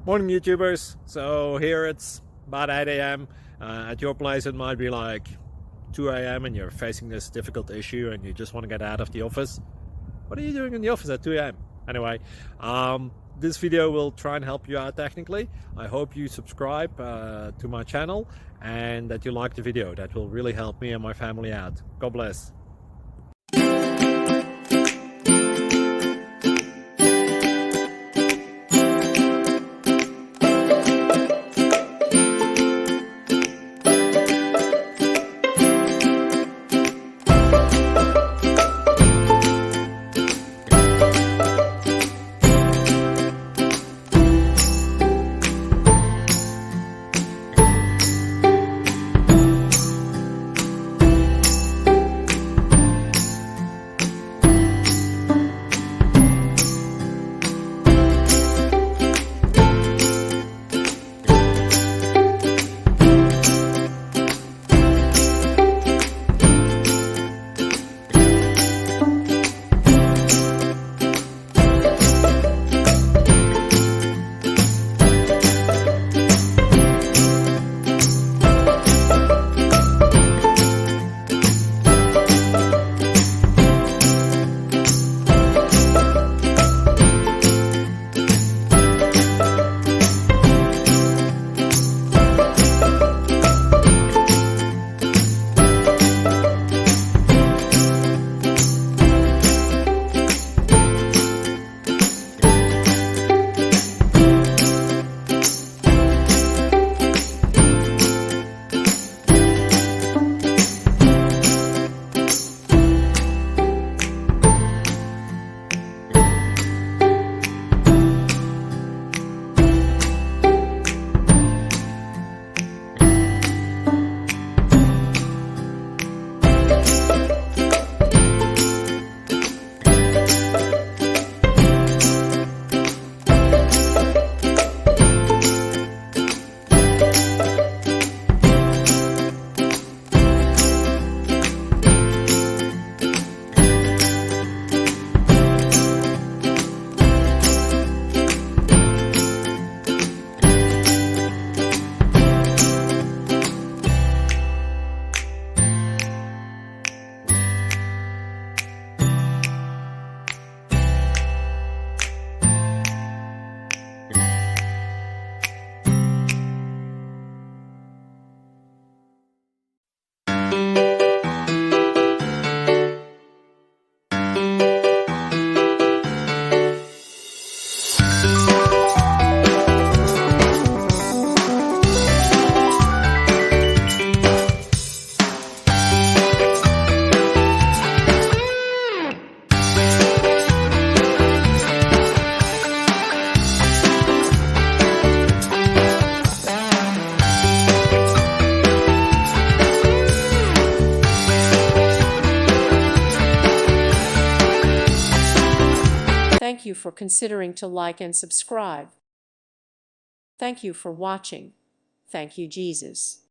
Morning YouTubers. So here it's about 8 a.m. At your place it might be like 2 a.m. and you're facing this difficult issue and you just want to get out of the office. What are you doing in the office at 2 a.m.? Anyway, this video will try and help you out technically. I hope you subscribe to my channel and that you like the video. That will really help me and my family out. God bless. Thank you for considering to like and subscribe. Thank you for watching. Thank you, Jesus.